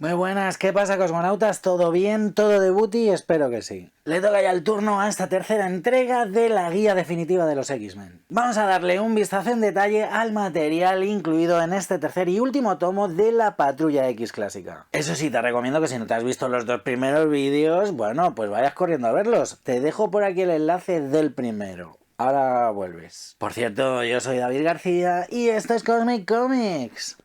Muy buenas, ¿qué pasa, cosmonautas? ¿Todo bien? ¿Todo de booty? Espero que sí. Le toca ya el turno a esta tercera entrega de la guía definitiva de los X-Men. Vamos a darle un vistazo en detalle al material incluido en este tercer y último tomo de la Patrulla X clásica. Eso sí, te recomiendo que si no te has visto los dos primeros vídeos, bueno, pues vayas corriendo a verlos. Te dejo por aquí el enlace del primero. Ahora vuelves. Por cierto, yo soy David García y esto es Cosmic Comics.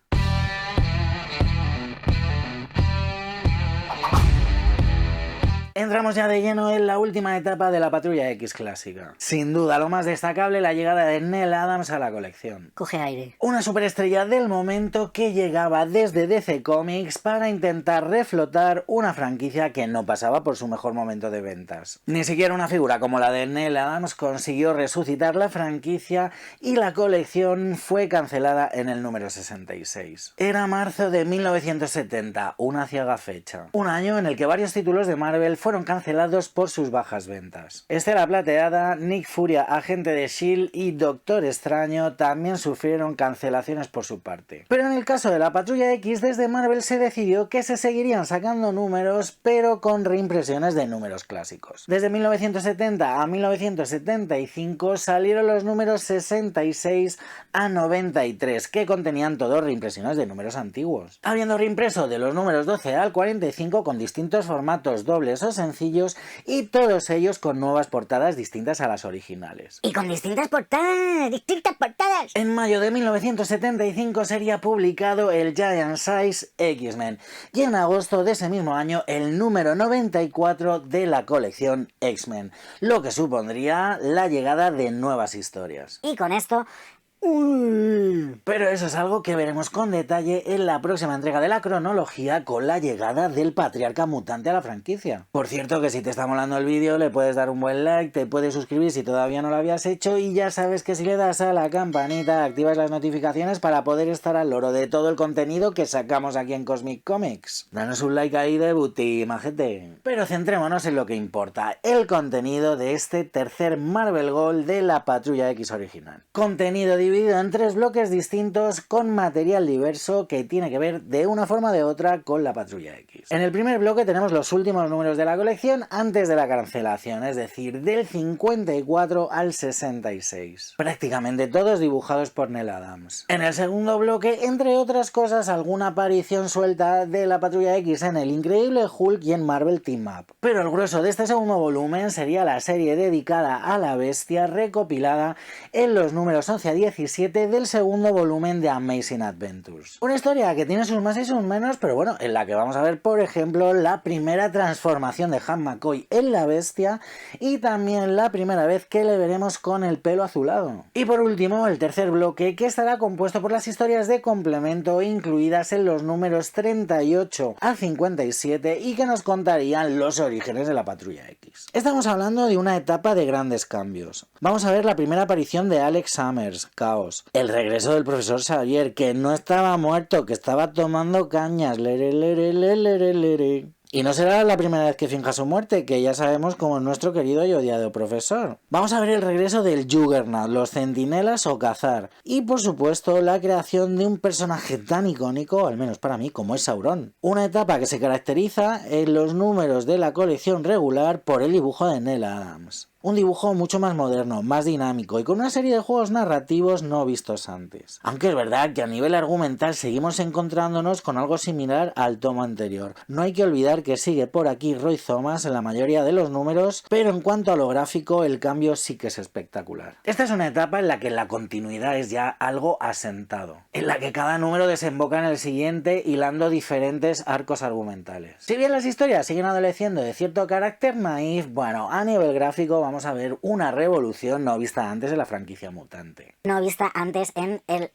Entramos ya de lleno en la última etapa de la Patrulla X clásica. Sin duda, lo más destacable, la llegada de Neal Adams a la colección. Coge aire. Una superestrella del momento que llegaba desde DC Comics para intentar reflotar una franquicia que no pasaba por su mejor momento de ventas. Ni siquiera una figura como la de Neal Adams consiguió resucitar la franquicia y la colección fue cancelada en el número 66. Era marzo de 1970, una ciega fecha. Un año en el que varios títulos de Marvel fueron cancelados por sus bajas ventas. Estela Plateada, Nick Furia, Agente de S.H.I.E.L.D. y Doctor Extraño también sufrieron cancelaciones por su parte. Pero en el caso de la Patrulla X, desde Marvel se decidió que se seguirían sacando números, pero con reimpresiones de números clásicos. Desde 1970 a 1975 salieron los números 66 a 93, que contenían todos reimpresiones de números antiguos, habiendo reimpreso de los números 12 al 45 con distintos formatos dobles o sencillos y todos ellos con nuevas portadas distintas a las originales. Y con distintas portadas, En mayo de 1975 sería publicado el Giant Size X-Men y en agosto de ese mismo año el número 94 de la colección X-Men, lo que supondría la llegada de nuevas historias. Y con esto... Pero eso es algo que veremos con detalle en la próxima entrega de la cronología con la llegada del Patriarca Mutante a la franquicia. Por cierto, que si te está molando el vídeo le puedes dar un buen like, te puedes suscribir si todavía no lo habías hecho y ya sabes que si le das a la campanita activas las notificaciones para poder estar al loro de todo el contenido que sacamos aquí en Cosmic Comics. Danos un like ahí de booty, majete. Pero centrémonos en lo que importa, el contenido de este tercer Marvel Gold de la Patrulla X original. Contenido dividido en tres bloques distintos con material diverso que tiene que ver de una forma o de otra con la Patrulla X. En el primer bloque tenemos los últimos números de la colección antes de la cancelación, es decir, del 54 al 66. Prácticamente todos dibujados por Neal Adams. En el segundo bloque, entre otras cosas, alguna aparición suelta de la Patrulla X en el Increíble Hulk y en Marvel Team Up. Pero el grueso de este segundo volumen sería la serie dedicada a la Bestia recopilada en los números 11 a 17 del segundo volumen de Amazing Adventures. Una historia que tiene sus más y sus menos, pero bueno, en la que vamos a ver, por ejemplo, la primera transformación de Han McCoy en la Bestia y también la primera vez que le veremos con el pelo azulado. Y por último, el tercer bloque, que estará compuesto por las historias de complemento incluidas en los números 38 a 57 y que nos contarían los orígenes de la Patrulla X. Estamos hablando de una etapa de grandes cambios. Vamos a ver la primera aparición de Alex Summers, Caos. El regreso del profesor Xavier, que no estaba muerto, que estaba tomando cañas. Y no será la primera vez que finja su muerte, que ya sabemos cómo es nuestro querido y odiado profesor. Vamos a ver el regreso del Juggernaut, los Centinelas o Cazar. Y por supuesto la creación de un personaje tan icónico, al menos para mí, como es Sauron. Una etapa que se caracteriza en los números de la colección regular por el dibujo de Neal Adams. Un dibujo mucho más moderno, más dinámico y con una serie de juegos narrativos no vistos antes. Aunque es verdad que a nivel argumental seguimos encontrándonos con algo similar al tomo anterior. No hay que olvidar que sigue por aquí Roy Thomas en la mayoría de los números, pero en cuanto a lo gráfico el cambio sí que es espectacular. Esta es una etapa en la que la continuidad es ya algo asentado, en la que cada número desemboca en el siguiente hilando diferentes arcos argumentales. Si bien las historias siguen adoleciendo de cierto carácter naif, bueno, a nivel gráfico vamos a ver una revolución no vista antes en la franquicia mutante. No vista antes en el...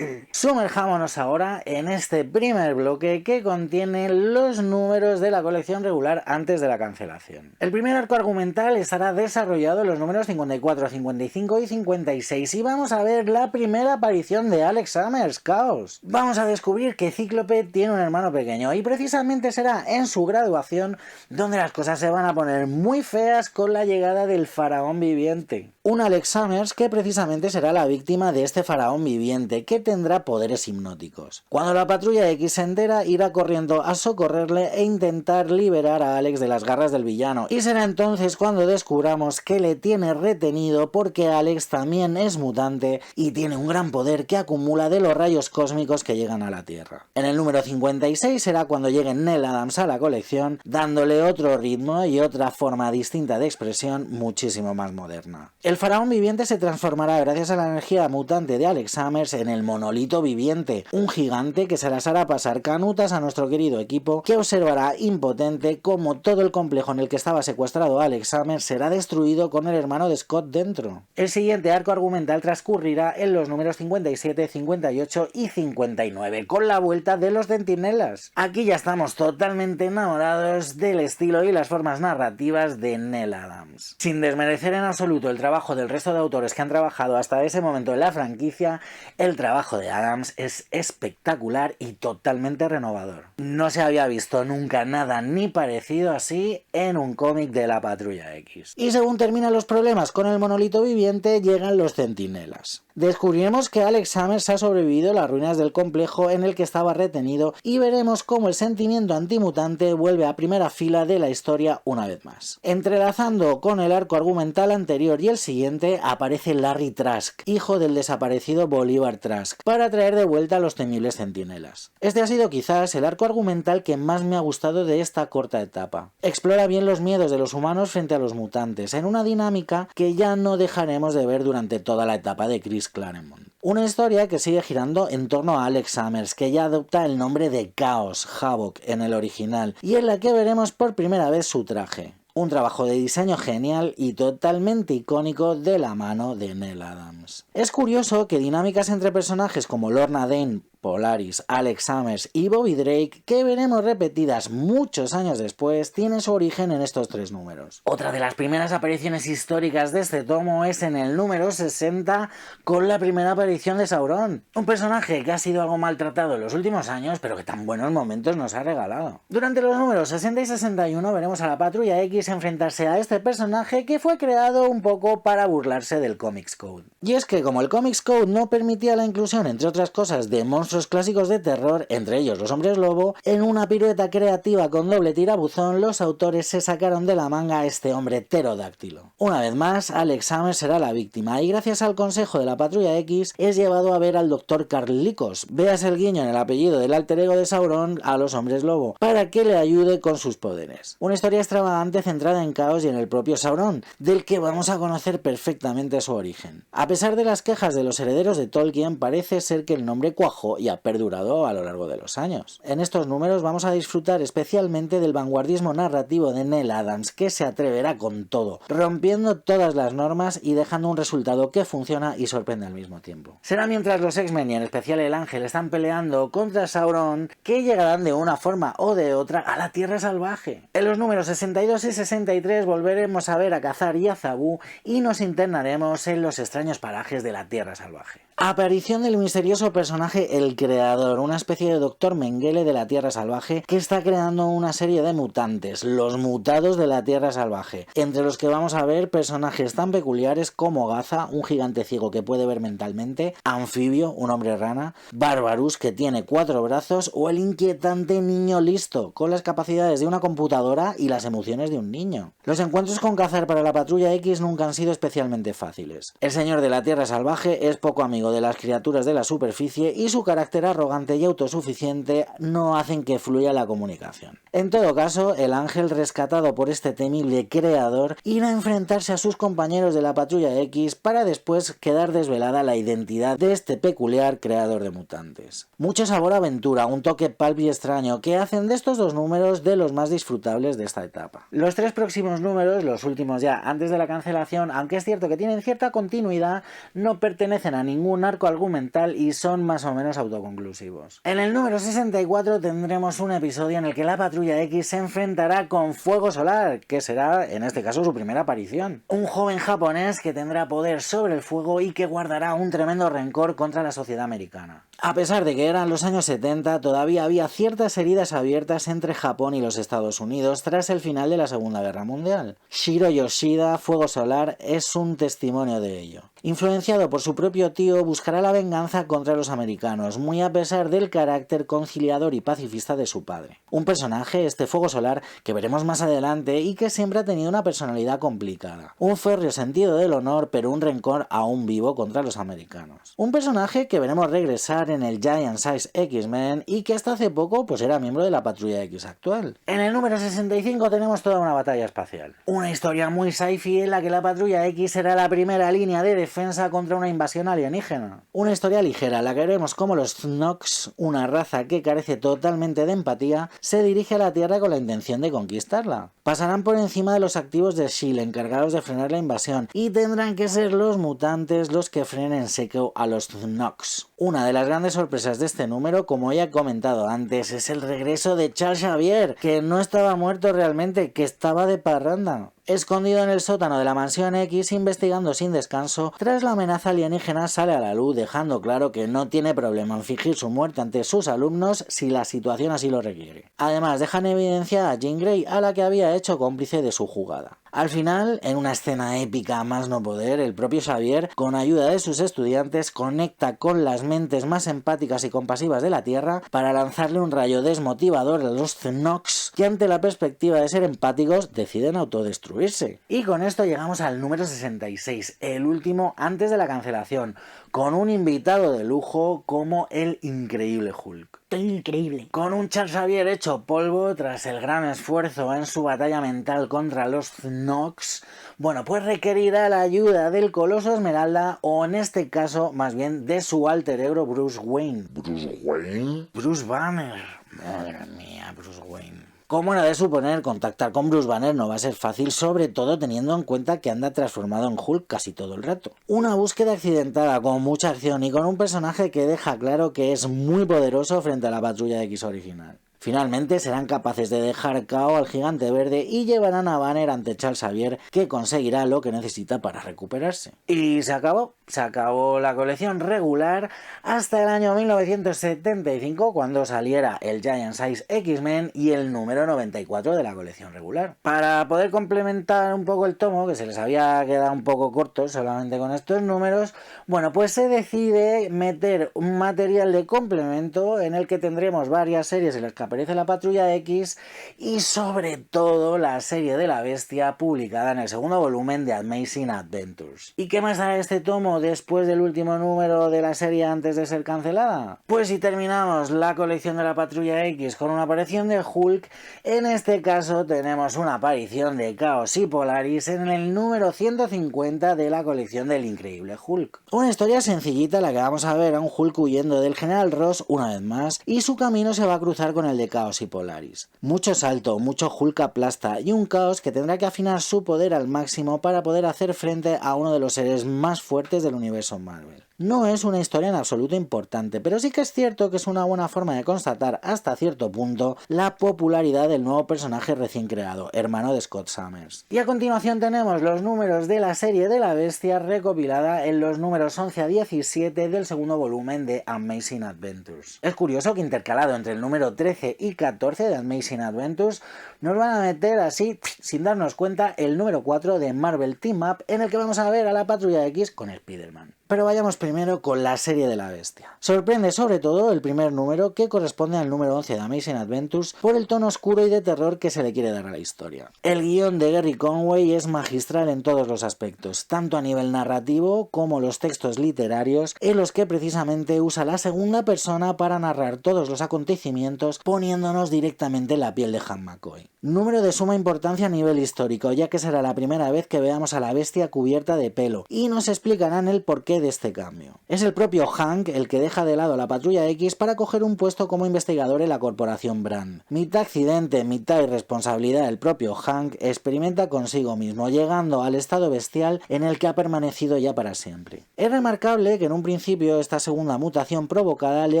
Sumerjámonos ahora en este primer bloque que contiene los números de la colección regular antes de la cancelación. El primer arco argumental estará desarrollado en los números 54, 55 y 56 y vamos a ver la primera aparición de Alex Summers, Caos. Vamos a descubrir que Cíclope tiene un hermano pequeño y precisamente será en su graduación donde las cosas se van a poner muy feas con la llegada del faraón viviente. Un Alex Summers que precisamente será la víctima de este faraón viviente, que tendrá poderes hipnóticos. Cuando la Patrulla X se entera, irá corriendo a socorrerle e intentar liberar a Alex de las garras del villano, y será entonces cuando descubramos que le tiene retenido porque Alex también es mutante y tiene un gran poder que acumula de los rayos cósmicos que llegan a la Tierra. En el número 56 será cuando llegue Neal Adams a la colección, dándole otro ritmo y otra forma distinta de expresión muchísimo más moderna. El faraón viviente se transformará gracias a la energía mutante de Alex Summers en el monolito viviente, un gigante que se las hará pasar canutas a nuestro querido equipo, que observará impotente como todo el complejo en el que estaba secuestrado Alex Summers será destruido con el hermano de Scott dentro. El siguiente arco argumental transcurrirá en los números 57, 58 y 59, con la vuelta de los Centinelas. Aquí ya estamos totalmente enamorados del estilo y las formas narrativas de Neal Adams. Sin desmerecer en absoluto el trabajo del resto de autores que han trabajado hasta ese momento en la franquicia, el trabajo de Adams es espectacular y totalmente renovador. No se había visto nunca nada ni parecido así en un cómic de la Patrulla X. Y según terminan los problemas con el monolito viviente, llegan los Centinelas. Descubriremos que Alex Summers ha sobrevivido a las ruinas del complejo en el que estaba retenido y veremos cómo el sentimiento antimutante vuelve a primera fila de la historia una vez más. Entrelazando con el arco argumental anterior y el siguiente, aparece Larry Trask, hijo del desaparecido Bolivar Trask, para traer de vuelta a los temibles Centinelas. Este ha sido quizás el arco argumental que más me ha gustado de esta corta etapa. Explora bien los miedos de los humanos frente a los mutantes, en una dinámica que ya no dejaremos de ver durante toda la etapa de Chris Claremont. Una historia que sigue girando en torno a Alex Summers, que ya adopta el nombre de Chaos, Havoc en el original, y en la que veremos por primera vez su traje. Un trabajo de diseño genial y totalmente icónico de la mano de Neal Adams. Es curioso que dinámicas entre personajes como Lorna Dane, Polaris, Alex Summers y Bobby Drake, que veremos repetidas muchos años después, tienen su origen en estos tres números. Otra de las primeras apariciones históricas de este tomo es en el número 60 con la primera aparición de Sauron, un personaje que ha sido algo maltratado en los últimos años pero que tan buenos momentos nos ha regalado. Durante los números 60 y 61 veremos a la Patrulla X enfrentarse a este personaje que fue creado un poco para burlarse del Comics Code. Y es que como el Comics Code no permitía la inclusión, entre otras cosas, de monstruos clásicos de terror, entre ellos los hombres lobo, en una pirueta creativa con doble tirabuzón, los autores se sacaron de la manga a este hombre pterodáctilo. Una vez más, Alex Summers será la víctima y gracias al consejo de la Patrulla X es llevado a ver al Dr. Carl Lycos, veas el guiño en el apellido del alter ego de Sauron a los hombres lobo, para que le ayude con sus poderes. Una historia extravagante centrada en Caos y en el propio Sauron, del que vamos a conocer perfectamente su origen. A pesar de las quejas de los herederos de Tolkien, parece ser que el nombre cuajó y ha perdurado a lo largo de los años. En estos números vamos a disfrutar especialmente del vanguardismo narrativo de Neal Adams, que se atreverá con todo, rompiendo todas las normas y dejando un resultado que funciona y sorprende al mismo tiempo. Será mientras los X-Men y en especial el Ángel están peleando contra Sauron que llegarán de una forma o de otra a la Tierra Salvaje. En los números 62 y 63 volveremos a ver a Kazar y a Zabu y nos internaremos en los extraños parajes de la Tierra Salvaje. Aparición del misterioso personaje El Creador, una especie de Dr. Mengele de la Tierra Salvaje que está creando una serie de mutantes, los mutados de la Tierra Salvaje, entre los que vamos a ver personajes tan peculiares como Gaza, un gigante ciego que puede ver mentalmente, Anfibio, un hombre rana, Barbarus, que tiene 4 brazos, o el inquietante Niño Listo, con las capacidades de una computadora y las emociones de un niño. Los encuentros con Kazar para la Patrulla X nunca han sido especialmente fáciles. El señor de la Tierra Salvaje es poco amigo de las criaturas de la superficie y su carácter arrogante y autosuficiente no hacen que fluya la comunicación. En todo caso, el Ángel, rescatado por este temible creador, irá a enfrentarse a sus compañeros de la Patrulla X para después quedar desvelada la identidad de este peculiar creador de mutantes. Mucho sabor a aventura, un toque pulp y extraño que hacen de estos dos números de los más disfrutables de esta etapa. Los 3 próximos números, los últimos ya antes de la cancelación, aunque es cierto que tienen cierta continuidad, no pertenecen a ningún arco argumental y son más o menos autoconclusivos. En el número 64 tendremos un episodio en el que la Patrulla X se enfrentará con Fuego Solar, que será en este caso su primera aparición. Un joven japonés que tendrá poder sobre el fuego y que guardará un tremendo rencor contra la sociedad americana. A pesar de que eran los años 70, todavía había ciertas heridas abiertas entre Japón y los Estados Unidos tras el final de la Segunda Guerra Mundial. Shiro Yoshida, Fuego Solar, es un testimonio de ello. Influenciado por su propio tío, buscará la venganza contra los americanos, muy a pesar del carácter conciliador y pacifista de su padre. Un personaje, este Fuego Solar, que veremos más adelante y que siempre ha tenido una personalidad complicada. Un férreo sentido del honor, pero un rencor aún vivo contra los americanos. Un personaje que veremos regresar en el Giant Size X-Men y que hasta hace poco pues era miembro de la Patrulla X actual. En el número 65 tenemos toda una batalla espacial. Una historia muy sci-fi en la que la Patrulla X será la primera línea de defensa contra una invasión alienígena. Una historia ligera en la que veremos cómo los Snox, una raza que carece totalmente de empatía, se dirige a la Tierra con la intención de conquistarla. Pasarán por encima de los activos de S.H.I.E.L.D. encargados de frenar la invasión y tendrán que ser los mutantes los que frenen en seco a los Snox. Una de las grandes sorpresas de este número, como ya he comentado antes, es el regreso de Charles Xavier, que no estaba muerto realmente, que estaba de parranda. Escondido en el sótano de la Mansión X, investigando sin descanso, tras la amenaza alienígena sale a la luz, dejando claro que no tiene problema en fingir su muerte ante sus alumnos si la situación así lo requiere. Además, deja en evidencia a Jean Grey, a la que había hecho cómplice de su jugada. Al final, en una escena épica a más no poder, el propio Xavier, con ayuda de sus estudiantes, conecta con las mentes más empáticas y compasivas de la Tierra para lanzarle un rayo desmotivador a los Snox, que ante la perspectiva de ser empáticos deciden autodestruirse. Y con esto llegamos al número 66, el último antes de la cancelación, con un invitado de lujo como el increíble Hulk. Increíble. Con un Charles Xavier hecho polvo tras el gran esfuerzo en su batalla mental contra los Snox, bueno, pues requerirá la ayuda del Coloso Esmeralda, o en este caso, más bien, de su alter ego Bruce Wayne. ¿Bruce Wayne? Bruce Banner. Madre mía, Bruce Wayne. Como era de suponer, contactar con Bruce Banner no va a ser fácil, sobre todo teniendo en cuenta que anda transformado en Hulk casi todo el rato. Una búsqueda accidentada, con mucha acción y con un personaje que deja claro que es muy poderoso frente a la Patrulla X original. Finalmente serán capaces de dejar KO al Gigante Verde y llevarán a Banner ante Charles Xavier, que conseguirá lo que necesita para recuperarse. Y se acabó la colección regular hasta el año 1975, cuando saliera el Giant Size X-Men y el número 94 de la colección regular. Para poder complementar un poco el tomo, que se les había quedado un poco corto solamente con estos números, bueno, pues se decide meter un material de complemento en el que tendremos varias series en las que aparece la Patrulla X y sobre todo la serie de la Bestia, publicada en el segundo volumen de Amazing Adventures. ¿Y qué más hará este tomo después del último número de la serie antes de ser cancelada? Pues si terminamos la colección de la Patrulla X con una aparición de Hulk, en este caso tenemos una aparición de Chaos y Polaris en el número 150 de la colección del Increíble Hulk. Una historia sencillita en la que vamos a ver a un Hulk huyendo del General Ross una vez más, y su camino se va a cruzar con el de Chaos y Polaris. Mucho salto, mucho Hulk aplasta y un Chaos que tendrá que afinar su poder al máximo para poder hacer frente a uno de los seres más fuertes del universo Marvel. No es una historia en absoluto importante, pero sí que es cierto que es una buena forma de constatar hasta cierto punto la popularidad del nuevo personaje recién creado, hermano de Scott Summers. Y a continuación tenemos los números de la serie de la Bestia recopilada en los números 11 a 17 del segundo volumen de Amazing Adventures. Es curioso que intercalado entre el número 13 y 14 de Amazing Adventures nos van a meter así, sin darnos cuenta, el número 4 de Marvel Team Up, en el que vamos a ver a la Patrulla X con Spider-Man. Pero vayamos primero con la serie de la Bestia. Sorprende sobre todo el primer número, que corresponde al número 11 de Amazing Adventures, por el tono oscuro y de terror que se le quiere dar a la historia. El guión de Gary Conway es magistral en todos los aspectos, tanto a nivel narrativo como los textos literarios, en los que precisamente usa la segunda persona para narrar todos los acontecimientos, poniéndonos directamente en la piel de Han McCoy. Número de suma importancia a nivel histórico, ya que será la primera vez que veamos a la Bestia cubierta de pelo, y nos explicarán el porqué de este cambio. Es el propio Hank el que deja de lado a la Patrulla X para coger un puesto como investigador en la corporación Brand. Mitad accidente, mitad irresponsabilidad, el propio Hank experimenta consigo mismo, llegando al estado bestial en el que ha permanecido ya para siempre. Es remarcable que en un principio esta segunda mutación provocada le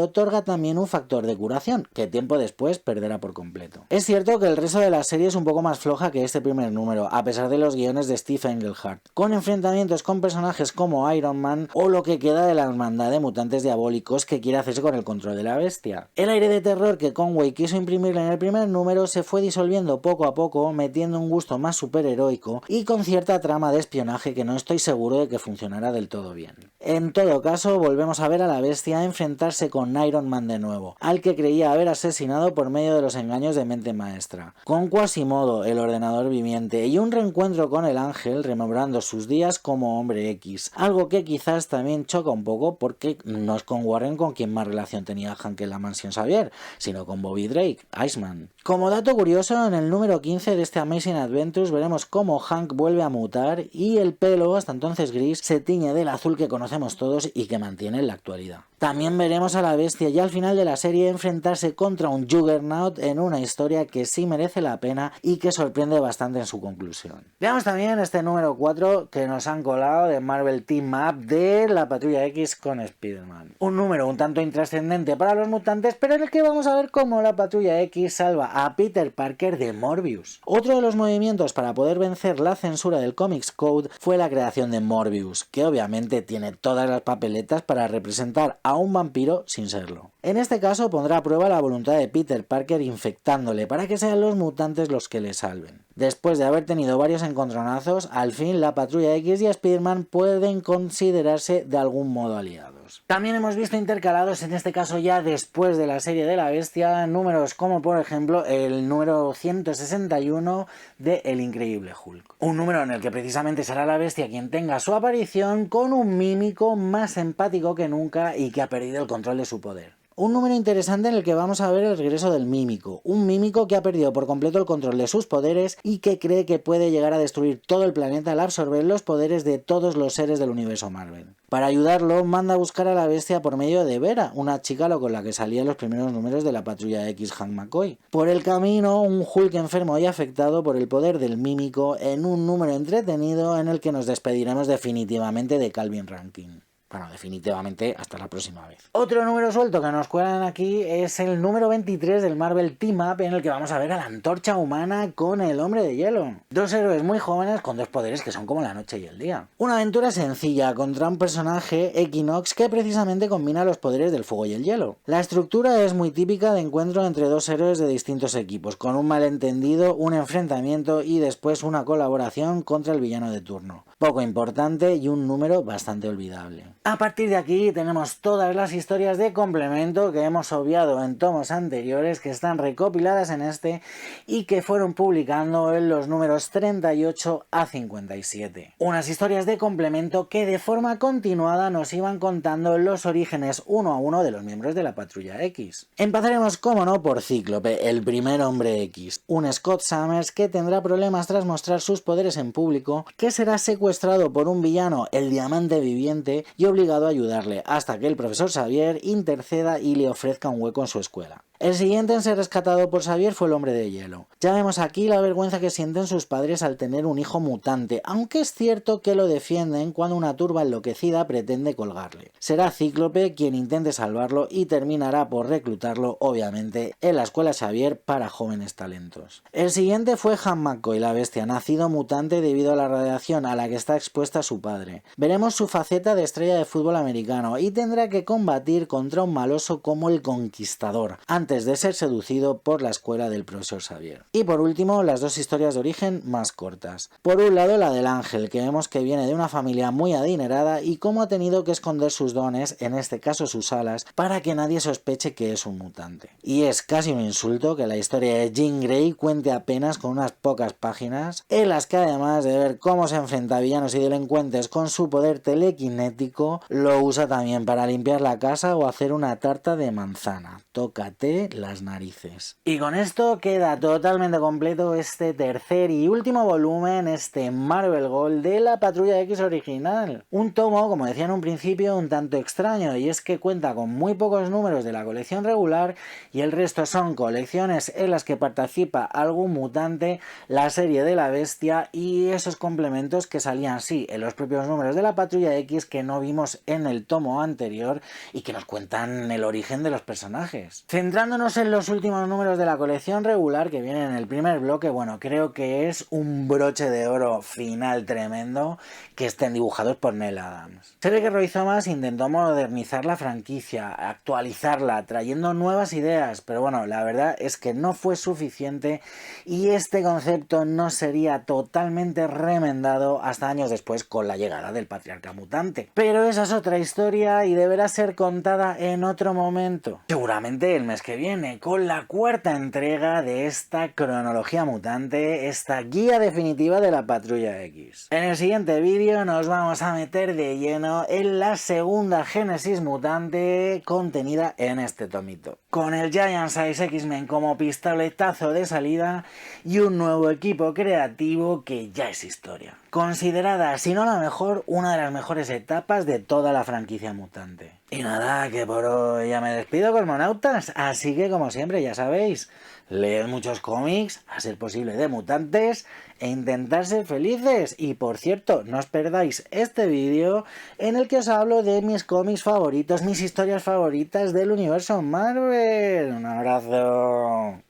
otorga también un factor de curación, que tiempo después perderá por completo. Es cierto que el resto de la serie es un poco más floja que este primer número, a pesar de los guiones de Steve Englehart, con enfrentamientos con personajes como Iron Man o lo que queda de la hermandad de mutantes diabólicos que quiere hacerse con el control de la bestia. El aire de terror que Conway quiso imprimirle en el primer número se fue disolviendo poco a poco, metiendo un gusto más superheroico y con cierta trama de espionaje que no estoy seguro de que funcionara del todo bien. En todo caso, volvemos a ver a la bestia enfrentarse con Iron Man de nuevo, al que creía haber asesinado por medio de los engaños de mente maestra, con Quasimodo, el ordenador viviente, y un reencuentro con el ángel rememorando sus días como Hombre X, algo que quizás también choca un poco porque no es con Warren con quien más relación tenía Hank en la mansión Xavier, sino con Bobby Drake, Iceman. Como dato curioso, en el número 15 de este Amazing Adventures veremos cómo Hank vuelve a mutar y el pelo, hasta entonces gris, se tiñe del azul que conocemos todos y que mantiene en la actualidad. También veremos a la bestia ya al final de la serie enfrentarse contra un Juggernaut en una historia que sí merece la pena y que sorprende bastante en su conclusión. Veamos también este número 4 que nos han colado de Marvel Team Up de la Patrulla X con Spider-Man. Un número un tanto intrascendente para los mutantes, pero en el que vamos a ver cómo la Patrulla X salva a Peter Parker de Morbius. Otro de los movimientos para poder vencer la censura del Comics Code fue la creación de Morbius, que obviamente tiene todas las papeletas para representar a un vampiro sin serlo. En este caso pondrá a prueba la voluntad de Peter Parker infectándole para que sean los mutantes los que le salven. Después de haber tenido varios encontronazos, al fin la Patrulla X y Spider-Man pueden considerarse de algún modo aliados. También hemos visto intercalados, en este caso ya después de la serie de la bestia, números como por ejemplo el número 161 de El Increíble Hulk. Un número en el que precisamente será la bestia quien tenga su aparición con un mímico más empático que nunca y que ha perdido el control de su poder. Un número interesante en el que vamos a ver el regreso del mímico, un mímico que ha perdido por completo el control de sus poderes y que cree que puede llegar a destruir todo el planeta al absorber los poderes de todos los seres del universo Marvel. Para ayudarlo, manda a buscar a la bestia por medio de Vera, una chica con la que salía en los primeros números de la Patrulla X Hank McCoy. Por el camino, un Hulk enfermo y afectado por el poder del mímico en un número entretenido en el que nos despediremos definitivamente de Calvin Rankin. Bueno, definitivamente hasta la próxima vez. Otro número suelto que nos cuelan aquí es el número 23 del Marvel Team Up, en el que vamos a ver a la Antorcha Humana con el Hombre de Hielo. Dos héroes muy jóvenes con dos poderes que son como la noche y el día. Una aventura sencilla contra un personaje, Equinox, que precisamente combina los poderes del fuego y el hielo. La estructura es muy típica de encuentro entre dos héroes de distintos equipos, con un malentendido, un enfrentamiento y después una colaboración contra el villano de turno. Poco importante y un número bastante olvidable. A partir de aquí tenemos todas las historias de complemento que hemos obviado en tomos anteriores, que están recopiladas en este y que fueron publicando en los números 38 a 57. Unas historias de complemento que de forma continuada nos iban contando los orígenes uno a uno de los miembros de la Patrulla X. Empezaremos, como no, por Cíclope, el primer Hombre X, un Scott Summers que tendrá problemas tras mostrar sus poderes en público, que será secuestrado por un villano, el Diamante Viviente, y obligado a ayudarle hasta que el profesor Xavier interceda y le ofrezca un hueco en su escuela. El siguiente en ser rescatado por Xavier fue el Hombre de Hielo. Ya vemos aquí la vergüenza que sienten sus padres al tener un hijo mutante, aunque es cierto que lo defienden cuando una turba enloquecida pretende colgarle. Será Cíclope quien intente salvarlo y terminará por reclutarlo, obviamente, en la escuela Xavier para jóvenes talentos. El siguiente fue Hank McCoy, la bestia, nacido mutante debido a la radiación a la que está expuesta su padre. Veremos su faceta de estrella de fútbol americano y tendrá que combatir contra un maloso como el Conquistador, antes de ser seducido por la escuela del profesor Xavier. Y por último, las dos historias de origen más cortas. Por un lado, la del Ángel, que vemos que viene de una familia muy adinerada y cómo ha tenido que esconder sus dones, en este caso sus alas, para que nadie sospeche que es un mutante. Y es casi un insulto que la historia de Jean Grey cuente apenas con unas pocas páginas, en las que además de ver cómo se enfrenta a villanos y delincuentes con su poder telequinético, lo usa también para limpiar la casa o hacer una tarta de manzana. Tócate las narices. Y con esto queda totalmente completo este tercer y último volumen, este Marvel Gold de la Patrulla X original. Un tomo, como decía en un principio, un tanto extraño, y es que cuenta con muy pocos números de la colección regular y el resto son colecciones en las que participa algún mutante, la serie de la bestia y esos complementos que salían sí en los propios números de la Patrulla X que no vimos en el tomo anterior y que nos cuentan el origen de los personajes. Centrándonos Centrándonos en los últimos números de la colección regular que viene en el primer bloque, bueno, creo que es un broche de oro final tremendo que estén dibujados por Neil Adams. Se ve que Roy Thomas intentó modernizar la franquicia, actualizarla, trayendo nuevas ideas, pero bueno, la verdad es que no fue suficiente y este concepto no sería totalmente remendado hasta años después con la llegada del Patriarca Mutante. Pero esa es otra historia y deberá ser contada en otro momento. Seguramente el mes que viene, con la cuarta entrega de esta cronología mutante, esta guía definitiva de la Patrulla X. En el siguiente vídeo nos vamos a meter de lleno en la segunda génesis mutante contenida en este tomito, con el Giant Size X-Men como pistoletazo de salida y un nuevo equipo creativo que ya es historia. Considerada, si no la mejor, una de las mejores etapas de toda la franquicia mutante. Y nada, que por hoy ya me despido, cosmonautas, así que como siempre ya sabéis, leed muchos cómics, a ser posible de mutantes, e intentar ser felices. Y por cierto, no os perdáis este vídeo en el que os hablo de mis cómics favoritos, mis historias favoritas del universo Marvel. Un abrazo.